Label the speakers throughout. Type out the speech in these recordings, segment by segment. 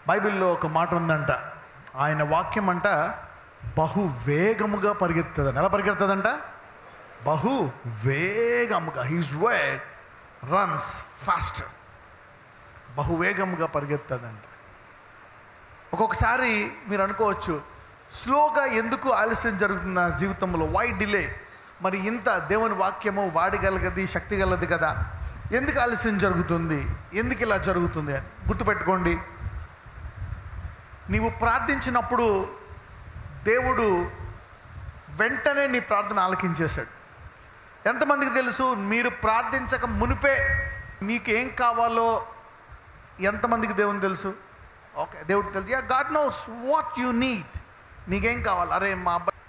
Speaker 1: బైబిల్లో ఒక మాట ఉందంట, ఆయన వాక్యం అంట బహు వేగముగా పరిగెత్తుందంట. ఎలా పరిగెడుతుందంట? బహు వేగముగా. His word runs faster. బహువేగముగా పరిగెత్తదంట. ఒక్కొక్కసారి మీరు అనుకోవచ్చు, స్లోగా ఎందుకు ఆలస్యం జరుగుతుంది నా జీవితంలో? Why delay? మరి ఇంత దేవుని వాక్యము వాడగలగది, శక్తి గలది కదా, ఎందుకు ఆలస్యం జరుగుతుంది? ఎందుకు ఇలా జరుగుతుంది అని గుర్తుపెట్టుకోండి. నీవు ప్రార్థించినప్పుడు దేవుడు వెంటనే నీ ప్రార్థన ఆలకించేశాడు. ఎంతమందికి తెలుసు మీరు ప్రార్థించక మునిపే నీకేం కావాలో ఎంతమందికి దేవుని తెలుసు? ఓకే, దేవుడికి తెలుసు. Yeah, God knows what you need. నీకేం కావాలి? అరే మా అబ్బాయి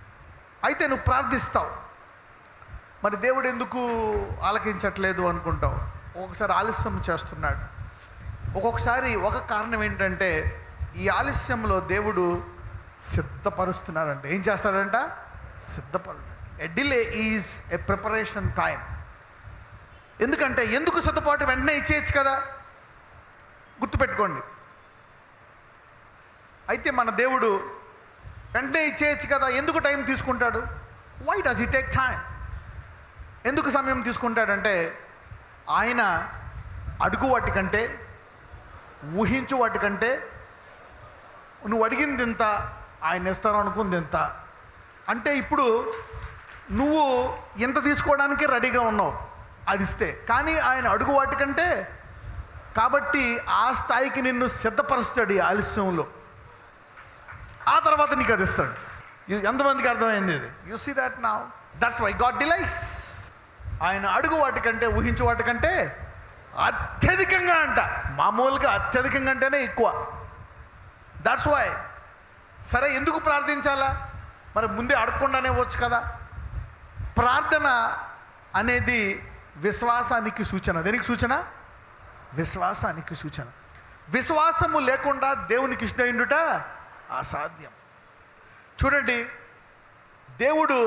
Speaker 1: అయితే నువ్వు ప్రార్థిస్తావు, మరి దేవుడు ఎందుకు ఆలకించట్లేదు అనుకుంటావు. ఒక్కొక్కసారి ఆలస్యం చేస్తున్నాడు. ఒక్కొక్కసారి ఒక కారణం ఏంటంటే ఈ ఆలస్యంలో దేవుడు సిద్ధపరుస్తున్నాడంట. ఏం చేస్తాడంట? A delay is a preparation time. ఎందుకంటే ఎందుకు సిద్ధపాటు వెంటనే ఇచ్చేయచ్చు కదా, గుర్తుపెట్టుకోండి. అయితే మన దేవుడు వెంటనే ఇచ్చేయచ్చు కదా, ఎందుకు టైం తీసుకుంటాడు? Why does he take time? ఎందుకు సమయం తీసుకుంటాడంటే ఆయన అడుగు వాటికంటే, ఊహించు వాటికంటే నువ్వు అడిగింది ఎంత, ఆయన ఇస్తాను అనుకుంది ఎంత. అంటే ఇప్పుడు నువ్వు ఎంత తీసుకోవడానికి రెడీగా ఉన్నావు అది ఇస్తే, కానీ ఆయన అడుగు వాటికంటే, కాబట్టి ఆ స్థాయికి నిన్ను సిద్ధపరుస్తాడు ఈ ఆలస్యంలో. ఆ తర్వాత నీకు అది ఇస్తాడు. ఎంతమందికి అర్థమైంది ఇది? You see that now. That's why God delays. ఆయన అడుగు వాటికంటే, ఊహించు వాటికంటే అత్యధికంగా అంట. మామూలుగా అత్యధికంగా అంటేనే ఎక్కువ. That's why. సరే, ఎందుకు ప్రార్థించాలా? మరి ముందే అడగకుండానే వచ్చు కదా. ప్రార్థన అనేది విశ్వాసానికి సూచన. దేనికి సూచన? విశ్వాసానికి సూచన. విశ్వాసము లేకుండా దేవునికి ఇష్టమైండుట అసాధ్యం. చూడండి, దేవుడు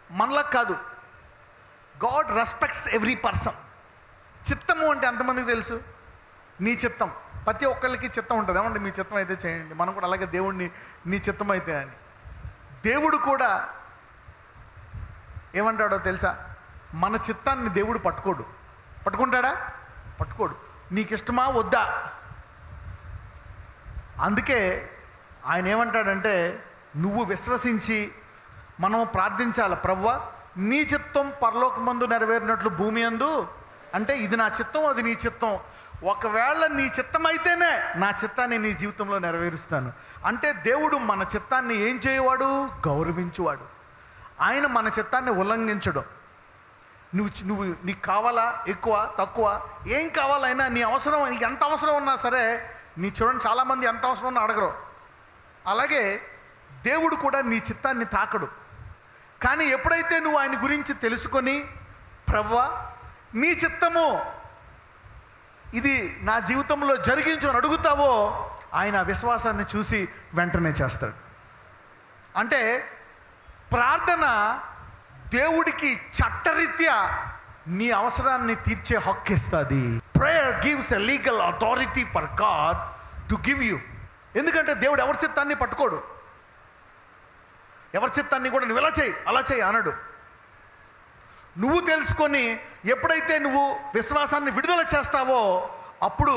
Speaker 1: మనలకు కాదు, గాడ్ రెస్పెక్ట్స్ ఎవ్రీ పర్సన్. చిత్తము అంటే ఎంతమందికి తెలుసు? నీ చిత్తం. ప్రతి ఒక్కరికి చిత్తం ఉంటుంది. ఏమంటే మీ చిత్తం అయితే చేయండి, మనం కూడా అలాగే దేవుడిని నీ చిత్తం అయితే అని. దేవుడు కూడా ఏమంటాడో తెలుసా? మన చిత్తాన్ని దేవుడు పట్టుకోడు. పట్టుకుంటాడా? పట్టుకోడు. నీకు ఇష్టమా వద్దా? అందుకే ఆయన ఏమంటాడంటే, నువ్వు విశ్వసించి మనం ప్రార్థించాలి. ప్రభువా, నీ చిత్తం పరలోకమందు నెరవేరినట్లు భూమి యందు. అంటే ఇది నా చిత్తం, అది నీ చిత్తం. ఒకవేళ నీ చిత్తం అయితేనే నా చిత్తాన్ని నీ జీవితంలో నెరవేరుస్తాను. అంటే దేవుడు మన చిత్తాన్ని ఏం చేయవాడు? గౌరవించువాడు. ఆయన మన చిత్తాన్ని ఉల్లంఘించడం. నువ్వు నీకు కావాలా, ఎక్కువ తక్కువ, ఏం కావాలైనా నీ అవసరం, నీకు ఎంత అవసరం ఉన్నా సరే, నీ చూడండి చాలామంది ఎంత అవసరం ఉన్నా అడగరు. అలాగే దేవుడు కూడా నీ చిత్తాన్ని తాకడు. కానీ ఎప్పుడైతే నువ్వు ఆయన గురించి తెలుసుకొని, ప్రభువా నీ చిత్తము ఇది నా జీవితంలో జరిగించు అని అడుగుతావో, ఆయన విశ్వాసాన్ని చూసి వెంటనే చేస్తాడు. అంటే ప్రార్థన దేవుడికి చట్టరీత్యా నీ అవసరాన్ని తీర్చే హక్కు ఇస్తుంది. Prayer gives a legal authority for God to give you. ఎందుకంటే దేవుడు ఎవరి చిత్తాన్ని పట్టుకోడు. ఎవరి చిత్తాన్ని కూడా నువ్వు ఇలా చేయి అలా చేయి అనడు. నువ్వు తెలుసుకొని ఎప్పుడైతే నువ్వు విశ్వాసాన్ని విడుదల చేస్తావో అప్పుడు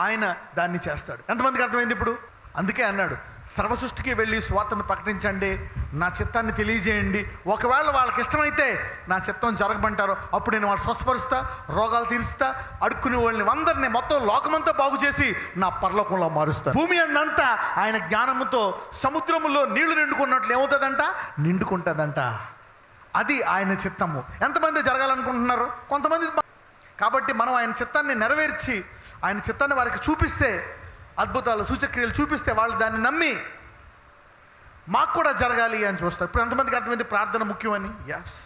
Speaker 1: ఆయన దాన్ని చేస్తాడు. ఎంతమందికి అర్థమైంది ఇప్పుడు? అందుకే అన్నాడు, సర్వసృష్టికి వెళ్ళి స్వార్థను ప్రకటించండి, నా చిత్తాన్ని తెలియజేయండి. ఒకవేళ వాళ్ళకి ఇష్టమైతే నా చిత్తం జరగమంటారో అప్పుడు నేను వాళ్ళు స్వస్థపరుస్తా, రోగాలు తీరుస్తా, అడుక్కునే వాళ్ళని అందరినీ మొత్తం లోకమంతా బాగు చేసి నా పరలోకంలో మారుస్తా. భూమి అంతా ఆయన జ్ఞానముతో సముద్రములో నీళ్లు నిండుకున్నట్లు ఏమవుతుందంట? నిండుకుంటుందంట. అది ఆయన చిత్తము. ఎంతమంది జరగాలనుకుంటున్నారు? కొంతమంది. కాబట్టి మనం ఆయన చిత్తాన్ని నెరవేర్చి ఆయన చిత్తాన్ని వారికి చూపిస్తే, అద్భుతాలు సూచక్రియలు చూపిస్తే వాళ్ళు దాన్ని నమ్మి మాకు కూడా జరగాలి అని చూస్తారు. ఇప్పుడు ఎంతమందికి అర్థమైంది ప్రార్థన ముఖ్యమని? Yes,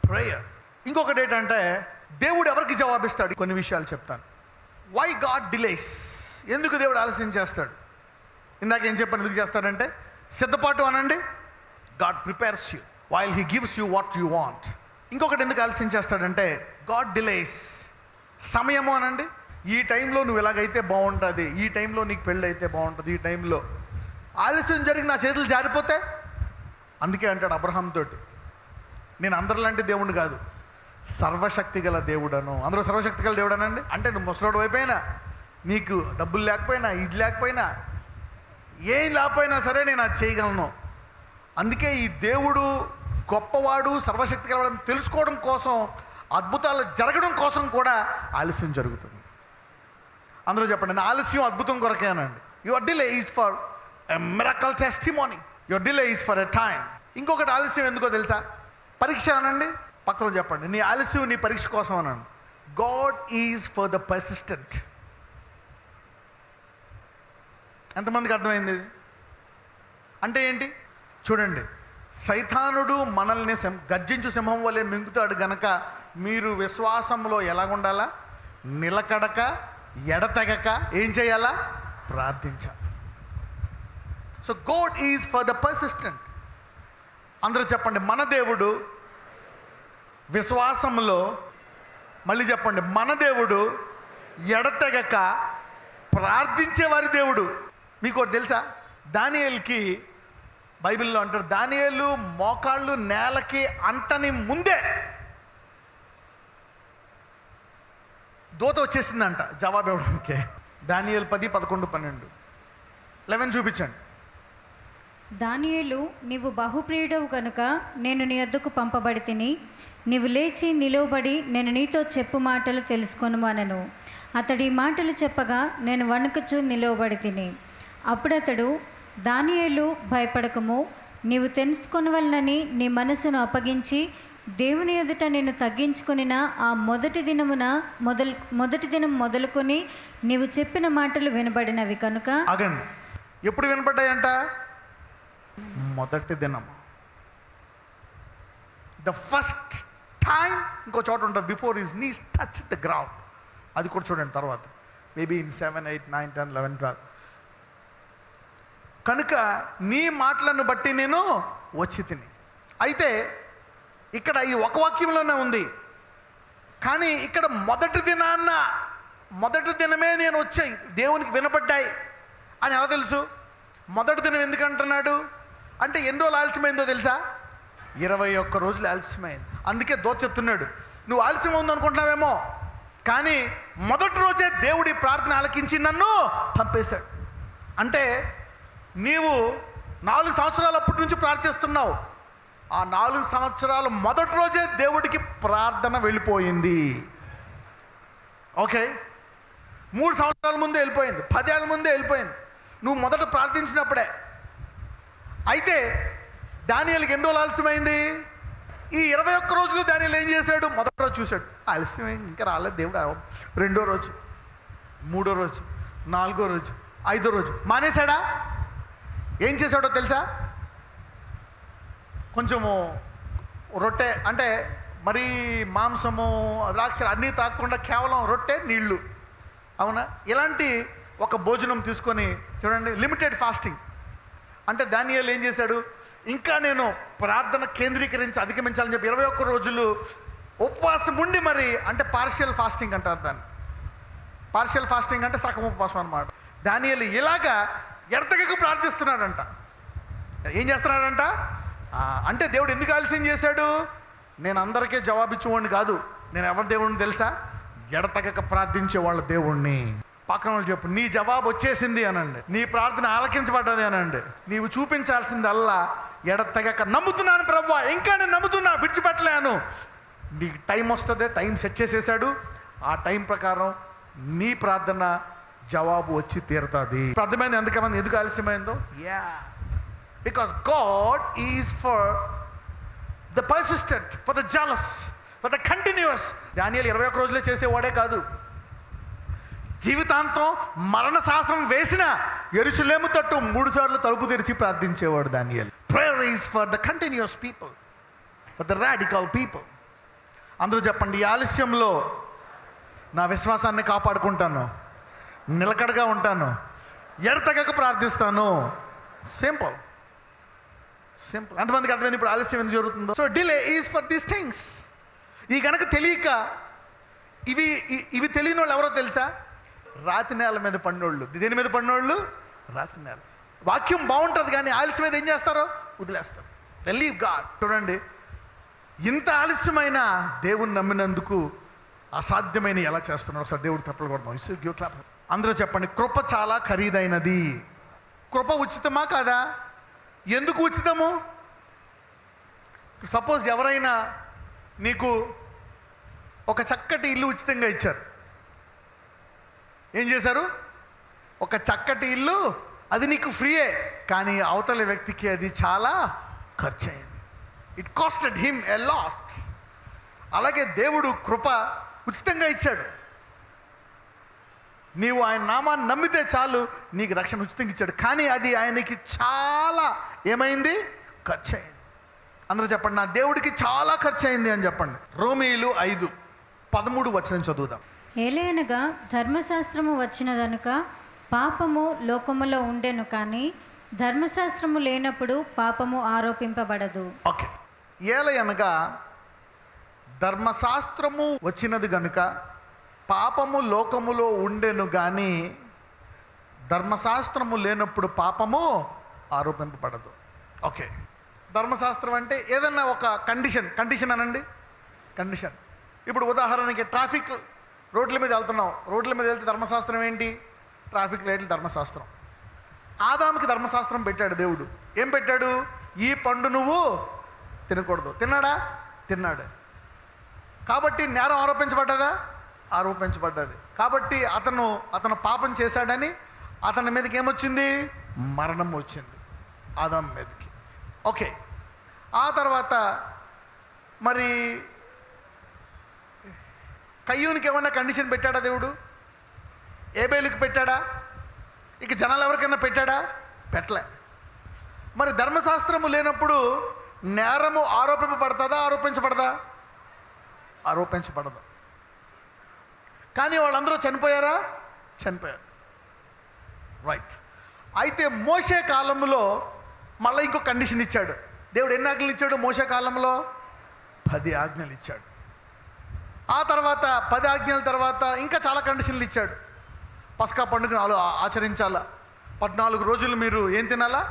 Speaker 1: prayer. ఇంకొకటి ఏంటంటే దేవుడు ఎవరికి జవాబిస్తాడు? కొన్ని విషయాలు చెప్తాను. Why God delays? ఎందుకు దేవుడు ఆలస్యం చేస్తాడు? ఇందాక ఏం చెప్పాను, ఎందుకు చేస్తాడంటే సిద్ధపాటు అనండి. God prepares you while he gives you what you want. ఇంకొకటి ఎందుకు ఆలస్యం చేస్తాడంటే గాడ్ డిలేస్ సమయము అనండి. ఈ టైంలో నువ్వు ఇలాగైతే బాగుంటుంది, ఈ టైంలో నీకు పెళ్ళి అయితే బాగుంటుంది, ఈ టైంలో ఆలస్యం జరిగి నా చేతులు జారిపోతే. అందుకే అంటాడు అబ్రహాం తోటి, నేను అందరిలాంటి దేవుడిని కాదు, సర్వశక్తి గల దేవుడను. అందరూ సర్వశక్తి గల దేవుడనండి. అంటే నువ్వు ముసలోడు అయిపోయినా, నీకు డబ్బులు లేకపోయినా, ఇది లేకపోయినా, ఏం లేకపోయినా సరే నేను అది చేయగలను. అందుకే ఈ దేవుడు గొప్పవాడు, సర్వశక్తి గలవాడని తెలుసుకోవడం కోసం, అద్భుతాలు జరగడం కోసం కూడా ఆలస్యం జరుగుతుంది. అందరూ చెప్పండి, నా ఆలస్యం అద్భుతం కొరకేనండి. Your delay is for a miracle testimony, your delay is for a time. ఇంకొకటి ఆలస్యం ఎందుకో తెలుసా? పరీక్ష అనండి. పక్కన చెప్పండి, నీ ఆలస్యం నీ పరీక్ష కోసం అనండి. God is for the persistent. ఎంతమందికి అర్థమైంది ఇది? అంటే ఏంటి చూడండి, సైతానుడు మనల్ని గర్జించు సింహం వలె మింగుతాడు గనక మీరు విశ్వాసంలో ఎలాగుండాలా? నిలకడక, ఎడతెగక ఏం చేయాలా? ప్రార్థించాలి. So God is for the persistent. అందరూ చెప్పండి, మన దేవుడు విశ్వాసంలో, మళ్ళీ చెప్పండి, మన దేవుడు ఎడతెగక ప్రార్థించే వారి దేవుడు. మీకు ఒకటి తెలుసా? దానియేలుకి బైబిల్లో అంటారు, దానియేలు మోకాళ్ళు నేలకి అంటని ముందే దూత వచ్చేసిందంట జవాబు ఇవ్వడానికి. దానియేలు 10, 11, 12, 11 చూపించండి.
Speaker 2: దానియేలు, నీవు బహుప్రియుడవు కనుక నేను నీ వద్దకు పంపబడి తిని, నీవు లేచి నిలువబడి నేను నీతో చెప్పు మాటలు తెలుసుకొనుమనెను. అతడి మాటలు చెప్పగా నేను వణుకుచూ నిలువబడి తిని. అప్పుడతడు, దానియేలు భయపడకము, నీవు తెలుసుకొనవలనని నీ మనసును అప్పగించి దేవుని ఎదుట నేను తగ్గించుకొనిన ఆ మొదటి దినం మొదలుకొని నీవు చెప్పిన మాటలు వినబడినవి కనుక.
Speaker 1: ఆగండి, ఎప్పుడు వినపడ్డాయంట? మొదటి దినం, ద ఫస్ట్ టైం. ఇంకో చోట ఉంటుంది, before his knees touch the ground. అది కూడా చూడండి తర్వాత, మేబీ ఇన్ 7, 8, 9, 10, 11, 12. కనుక నీ మాటలను బట్టి నేను వచ్చి తిని. అయితే ఇక్కడ ఈ ఒక వాక్యంలోనే ఉంది, కానీ ఇక్కడ మొదటి దినమే నేను వచ్చాయి, దేవునికి వినపడ్డాయి అని ఎలా తెలుసు? మొదటి దినం ఎందుకు అంటున్నాడు అంటే, ఎన్ని రోజులు ఆలస్యమైందో తెలుసా? 21 రోజులు ఆలస్యమైంది. అందుకే దోచ చెప్తున్నాడు, నువ్వు ఆలస్యం ఉంది అనుకుంటున్నావేమో, కానీ మొదటి రోజే దేవుడి ప్రార్థన ఆలకించి నన్ను పంపేశాడు. అంటే నీవు 4 సంవత్సరాలు అప్పటి నుంచి ప్రార్థిస్తున్నావు, ఆ 4 సంవత్సరాలు మొదటి రోజే దేవుడికి ప్రార్థన వెళ్ళిపోయింది. ఓకే, 3 సంవత్సరాల ముందే వెళ్ళిపోయింది, 10 ఏళ్ళ ముందే వెళ్ళిపోయింది, నువ్వు మొదట ప్రార్థించినప్పుడే. అయితే దానియేలుకి ఎన్ని రోజులు ఆలస్యమైంది? ఈ 21 రోజులు దానియేలు ఏం చేశాడు? మొదటి రోజు చూశాడు, ఆలస్యమైంది, ఇంకా రాలేదు దేవుడు. 2వ రోజు, 3వ రోజు, 4వ రోజు, 5వ రోజు మానేశాడా? ఏం చేశాడో తెలుసా? కొంచెము రొట్టె, అంటే మరీ మాంసము, ద్రాక్ష అన్నీ తాగకుండా కేవలం రొట్టె, నీళ్లు, అవునా, ఇలాంటి ఒక భోజనం తీసుకొని చూడండి, లిమిటెడ్ ఫాస్టింగ్. అంటే దానియేలు ఏం చేశాడు? ఇంకా నేను ప్రార్థన కేంద్రీకరించి అధిగమించాలని చెప్పి 21 రోజులు ఉపవాసం ఉండి, మరి అంటే పార్షియల్ ఫాస్టింగ్ అంటారు దాన్ని. పార్షియల్ ఫాస్టింగ్ అంటే సగం ఉపవాసం అన్నమాట. దానియేలు ఇలాగా ఎడతెగక ప్రార్థిస్తున్నాడంట. ఏం చేస్తున్నాడంట అంటే, దేవుడు ఎందుకు ఆలస్యం చేశాడు? నేను అందరికీ జవాబిచ్చేవాడిని కాదు, నేను ఎవరి దేవుడిని తెలుసా? ఎడతెగక ప్రార్థించే వాళ్ళ దేవుణ్ణి. పక్కన వాళ్ళు చెప్పు, నీ జవాబు వచ్చేసింది అనండి, నీ ప్రార్థన ఆలకించబడ్డది అనండి. నీవు చూపించాల్సిందల్లా ఎడతెగక నమ్ముతున్నాను ప్రభువా, ఇంకా నేను నమ్ముతున్నా, విడిచిపెట్టలేను. నీకు టైం వస్తుంది, టైం సెట్ చేసేసాడు, ఆ టైం ప్రకారం నీ ప్రార్థన జవాబు వచ్చి తీరుతుంది. అర్థమైంది ఎంతకమంది ఎందుకు ఆలస్యమైందో? Yeah, because God is for the persistent, for the jealous, for the continuous. దానియేలు 21 రోజులే చేసేవాడే కాదు, జీవితాంతం మరణ శాసనం వేసిన యెరూషలేము తట్టు 3 సార్లు తలుపు తెరిచి ప్రార్థించేవాడు దానియేలు. Prayer is for the continuous people, for the radical people. అందరూ చెప్పండి, ఈ ఆలస్యంలో నా విశ్వాసాన్ని కాపాడుకుంటాను, నిలకడగా ఉంటాను, ఎడతెగక ప్రార్థిస్తాను. సింపుల్. ఎంతమందికి అర్థమైంది ఇప్పుడు ఆలస్యం ఎందుకు జరుగుతుందో? So delay is for these things. ఈ గనక తెలియక, ఇవి తెలియని వాళ్ళు ఎవరో తెలుసా? రాతి నేల మీద పడినోళ్ళు. దేని మీద పడినోళ్ళు? రాతి నేల. వాక్యం బాగుంటుంది కానీ ఆలస్యం మీద ఏం చేస్తారో వదిలేస్తారు. Leave God. చూడండి, ఇంత ఆలస్యమైన దేవుని నమ్మినందుకు అసాధ్యమైన ఎలా చేస్తున్నారు. ఒకసారి దేవుడు తప్పలు కొడదాం. అందరూ చెప్పండి, కృప చాలా ఖరీదైనది. కృప ఉచితమా కాదా? ఎందుకు ఉచితము? సపోజ్ ఎవరైనా నీకు ఒక చక్కటి ఇల్లు ఉచితంగా ఇచ్చారు. ఏం చేశారు? ఒక చక్కటి ఇల్లు, అది నీకు ఫ్రీయే, కానీ అవతల వ్యక్తికి అది చాలా ఖర్చు అయింది. It costed him a lot. అలాగే దేవుడు కృప ఉచితంగా ఇచ్చాడు. నీవు ఆయన నామాన్ని నమ్మితే చాలు, నీకు రక్షణ ఉచితంగా ఇచ్చాడు. కానీ అది ఆయనకి చాలా ఏమైంది? ఖర్చు అయింది. అందరూ చెప్పండి, నా దేవుడికి చాలా ఖర్చు అయింది అని చెప్పండి. రోమీయులు 5:13 చదువుదాం.
Speaker 2: ఏలయనగా ధర్మశాస్త్రము వచ్చినదనుక పాపము లోకములో ఉండెను, కానీ ధర్మశాస్త్రము లేనప్పుడు పాపము ఆరోపింపబడదు.
Speaker 1: ఓకే, ఏలయనగా ధర్మశాస్త్రము వచ్చినది గనుక పాపము లోకములో ఉండెను, కానీ ధర్మశాస్త్రము లేనప్పుడు పాపము ఆరోపింపబడదు. ఓకే, ధర్మశాస్త్రం అంటే ఏదన్నా ఒక కండిషన్ అనండి. కండిషన్. ఇప్పుడు ఉదాహరణకి ట్రాఫిక్ రోడ్ల మీద వెళ్తున్నాం. రోడ్ల మీద వెళ్తే ధర్మశాస్త్రం ఏంటి? ట్రాఫిక్ లైట్లు ధర్మశాస్త్రం. ఆదాముకి ధర్మశాస్త్రం పెట్టాడు దేవుడు. ఏం పెట్టాడు? ఈ పండు నువ్వు తినకూడదు. తిన్నాడా? తిన్నాడు. కాబట్టి నేరం ఆరోపించబడ్డదా? ఆరోపించబడ్డది. కాబట్టి అతను పాపం చేశాడని అతని మీదకి ఏమొచ్చింది? మరణం వచ్చింది ఆదాము మీదకి. ఓకే, ఆ తర్వాత మరి కయ్యూనికి ఏమన్నా కండిషన్ పెట్టాడా దేవుడు? ఏబేలుకి పెట్టాడా? ఇక జనాలు ఎవరికైనా పెట్టాడా? పెట్టలే. మరి ధర్మశాస్త్రము లేనప్పుడు నేరము ఆరోపింపబడుతుందా? ఆరోపించబడదా? ఆరోపించబడదు. కానీ వాళ్ళందరూ చనిపోయారా? చనిపోయారు. రైట్. అయితే మోషే కాలంలో మళ్ళీ ఇంకో కండిషన్ ఇచ్చాడు దేవుడు. ఎన్ని ఆజ్ఞలు ఇచ్చాడు మోషే కాలంలో? 10 ఆజ్ఞలు ఇచ్చాడు. ఆ తర్వాత 10 ఆజ్ఞల తర్వాత ఇంకా చాలా కండిషన్లు ఇచ్చాడు. పస్కా పండుగను ఆచరించాలా, 14 రోజులు మీరు ఏం తినాలా?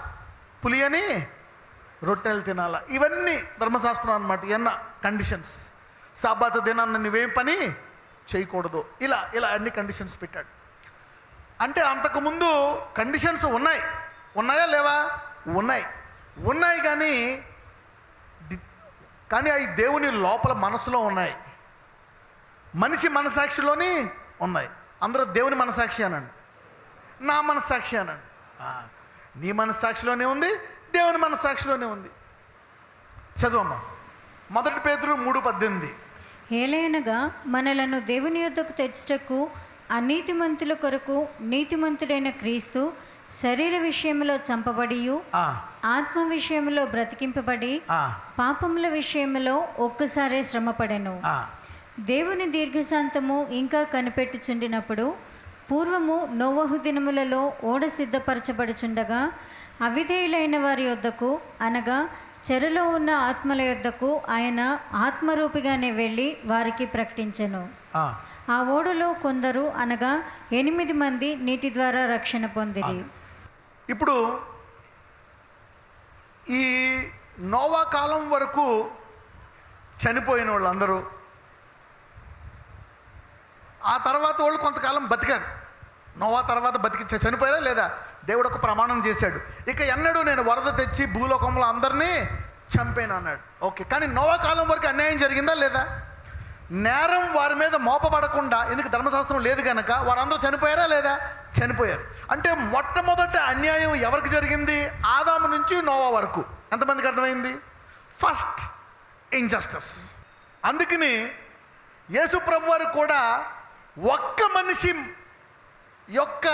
Speaker 1: పులియని రొట్టెలు తినాలా. ఇవన్నీ ధర్మశాస్త్రం అన్నమాట. ఎన్న కండిషన్స్. సాబాతు దినాన్ని నువ్వేం పని చేయకూడదు. ఇలా ఇలా అన్ని కండిషన్స్ పెట్టాడు. అంటే అంతకుముందు కండిషన్స్ ఉన్నాయా లేవా? ఉన్నాయి కానీ అవి దేవుని లోపల మనసులో ఉన్నాయి. మనిషి మనసాక్షిలోని ఉన్నాయి. అందరూ దేవుని మనసాక్షి అనండి, నా మనసాక్షి అనండి. నీ మనసాక్షిలోనే ఉంది, దేవుని మనసాక్షిలోనే ఉంది. చదువమ్మా. 1 పేతురు 3:18.
Speaker 2: ఏలయనగా మనలను దేవుని యొద్దకు తెచ్చుటకు అనీతిమంతుల కొరకు నీతిమంతుడైన క్రీస్తు శరీర విషయంలో చంపబడియు ఆత్మ విషయంలో బ్రతికింపబడి పాపముల విషయంలో ఒక్కసారే శ్రమపడెను. దేవుని దీర్ఘశాంతము ఇంకా కనిపెట్టుచుండినప్పుడు పూర్వము నోవహు దినములలో ఓడ సిద్ధపరచబడుచుండగా అవిధేయులైన వారి యొద్దకు, అనగా చెరలో ఉన్న ఆత్మల యొద్దకు ఆయన ఆత్మరూపిగానే వెళ్ళి వారికి ప్రకటించెను. ఆ ఓడలో కొందరు, అనగా 8 మంది నీటి ద్వారా రక్షణ పొందిరి.
Speaker 1: ఇప్పుడు ఈ నోవా కాలం వరకు చనిపోయిన వాళ్ళందరూ, ఆ తర్వాత వాళ్ళు కొంతకాలం బతికారు. నోవా తర్వాత చనిపోయారా లేదా? దేవుడు ఒక ప్రమాణం చేశాడు, ఇక ఎన్నడూ నేను వరద తెచ్చి భూలోకంలో అందరినీ చంపాను అన్నాడు. ఓకే, కానీ నోవా కాలం వరకు అన్యాయం జరిగిందా లేదా? నేరం వారి మీద మోపబడకుండా, ఎందుకు ధర్మశాస్త్రం లేదు కనుక వారందరూ చనిపోయారా లేదా? చనిపోయారు. అంటే మొట్టమొదట అన్యాయం ఎవరికి జరిగింది? ఆదాము నుంచి నోవా వరకు. ఎంతమందికి అర్థమైంది? First injustice. అందుకని యేసు ప్రభు వారు కూడా ఒక్క మనిషి యొక్క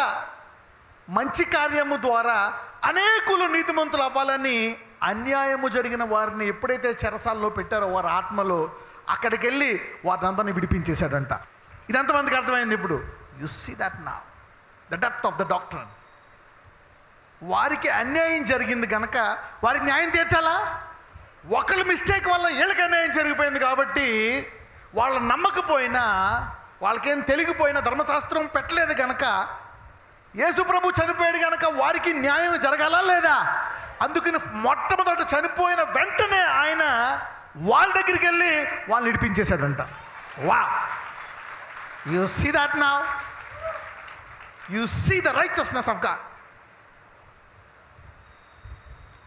Speaker 1: మంచి కార్యము ద్వారా అనేకులు నీతిమంతులు అవ్వాలని అన్యాయము జరిగిన వారిని ఎప్పుడైతే చెరసాల్లో పెట్టారో వారి ఆత్మలో, అక్కడికి వెళ్ళి వారిని అందరినీ విడిపించేశాడంట. ఇదంతమందికి అర్థమైంది. ఇప్పుడు you see that now the depth of the doctrine. వారికి అన్యాయం జరిగింది కనుక వారికి న్యాయం తీర్చాలా? ఒకళ్ళ మిస్టేక్ వల్ల వీళ్ళకి అన్యాయం జరిగిపోయింది కాబట్టి వాళ్ళు నమ్మకపోయినా వాళ్ళకేం తెలిగిపోయిన ధర్మశాస్త్రం పెట్టలేదు గనక, యేసు ప్రభు చనిపోయాడు గనక వారికి న్యాయం జరగాలా లేదా? అందుకని మొట్టమొదట చనిపోయిన వెంటనే ఆయన వాళ్ళ దగ్గరికి వెళ్ళి వాళ్ళని విడిపించేశాడంట. వా, you see that now, you see the righteousness of God.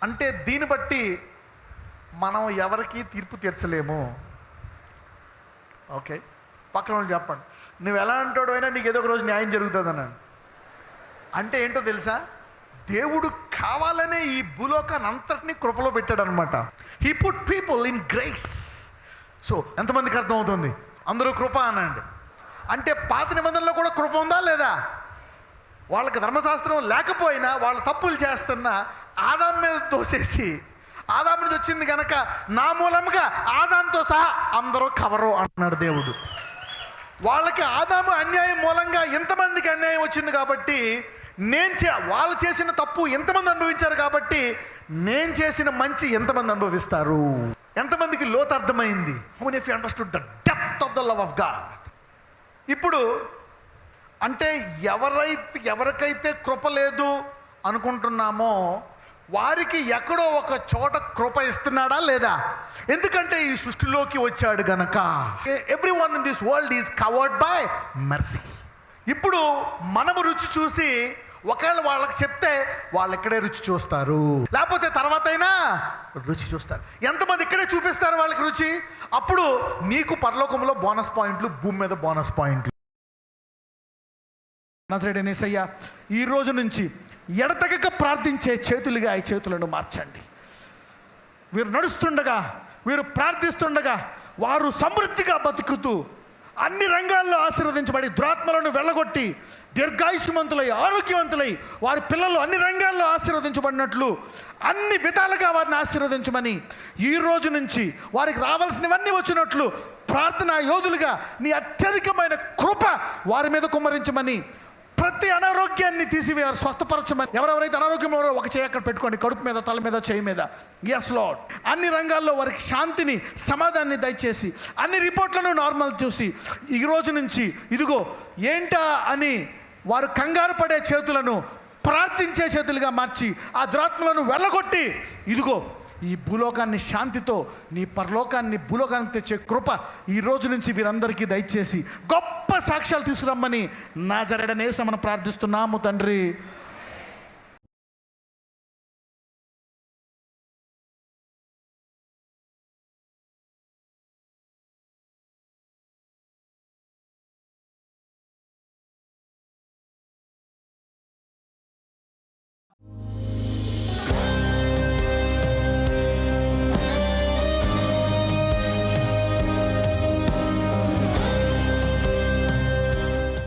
Speaker 1: అంటే దీన్ని బట్టి మనం ఎవరికి తీర్పు తీర్చలేము. ఓకే, పక్కన వాళ్ళు చెప్పండి, నువ్వు ఎలా అంటాడు అయినా నీకు ఏదో ఒక రోజు న్యాయం జరుగుతుంది అన్నాడు. అంటే ఏంటో తెలుసా, దేవుడు కావాలనే ఈ భూలోకాన్ని అంతటినీ కృపలో పెట్టాడు అనమాట. He put people in grace. So ఎంతమందికి అర్థమవుతుంది? అందరూ కృప అనండి. అంటే పాత నిబంధనలో కూడా కృప ఉందా లేదా? వాళ్ళకి ధర్మశాస్త్రం లేకపోయినా వాళ్ళు తప్పులు చేస్తున్న ఆదాం మీద తోసేసి, ఆదాం నుంచి వచ్చింది కనుక నా మూలంగా ఆదాంతో సహా అందరూ కవరు అంటున్నాడు దేవుడు. వాళ్ళకి ఆదాము అన్యాయం మూలంగా ఎంతమందికి అన్యాయం వచ్చింది కాబట్టి, వాళ్ళు చేసిన తప్పు ఎంతమంది అనుభవించారు కాబట్టి నేను చేసిన మంచి ఎంతమంది అనుభవిస్తారు? ఎంతమందికి లోతు అర్థమైంది? How many of you understood the depth of the love of God? ఇప్పుడు అంటే ఎవరికైతే కృప లేదు అనుకుంటున్నామో వారికి ఎక్కడో ఒక చోట కృప ఇస్తున్నాడా లేదా? ఎందుకంటే ఈ సృష్టిలోకి వచ్చాడు గనక. Every one in this world is covered by mercy. ఇప్పుడు మనము రుచి చూసి ఒకవేళ వాళ్ళకి చెప్తే వాళ్ళు ఇక్కడే రుచి చూస్తారు, లేకపోతే తర్వాత అయినా రుచి చూస్తారు. ఎంతమంది ఇక్కడే చూపిస్తారు వాళ్ళకి రుచి? అప్పుడు నీకు పరలోకంలో బోనస్ పాయింట్లు, భూమి మీద బోనస్ పాయింట్లు. నజరేయుడైన యేసయ్య, ఈ రోజు నుంచి ఎడతెగక ప్రార్థించే చేతులుగా ఈ చేతులను మార్చండి. వీరు నడుస్తుండగా, వీరు ప్రార్థిస్తుండగా వారు సమృద్ధిగా బతుకుతూ అన్ని రంగాల్లో ఆశీర్వదించబడి దురాత్మలను వెళ్ళగొట్టి దీర్ఘాయుష్మంతులై ఆరోగ్యవంతులై వారి పిల్లలు అన్ని రంగాల్లో ఆశీర్వదించబడినట్లు అన్ని విధాలుగా వారిని ఆశీర్వదించమని, ఈ రోజు నుంచి వారికి రావాల్సినవన్నీ వచ్చినట్లు ప్రార్థనా యోధులుగా నీ అత్యధికమైన కృప వారి మీద కుమ్మరించమని, ప్రతి అనారోగ్యాన్ని తీసివేయాలి, స్వస్థపరచమని. ఎవరెవరైతే అనారోగ్యం ఒక చేయి అక్కడ పెట్టుకోండి, కడుపు మీద, తల మీద, చేయి మీద. ఎస్ లార్డ్, అన్ని రంగాల్లో వారికి శాంతిని, సమాధానాన్ని దయచేసి అన్ని రిపోర్ట్లను నార్మల్ చూసి ఈ రోజు నుంచి ఇదిగో ఏంటా అని వారు కంగారు పడే చేతులను ప్రార్థించే చేతులుగా మార్చి ఆ దురాత్మలను వెళ్ళగొట్టి ఇదిగో ఈ భూలోకాన్ని శాంతితో, నీ పరలోకాన్ని భూలోకానికి తెచ్చే కృప ఈ రోజు నుంచి వీరందరికీ దయచేసి గొప్ప సాక్ష్యాలు తీసుకురమ్మని నజరేయుడైన యేసు మనం ప్రార్థిస్తున్నాము తండ్రి.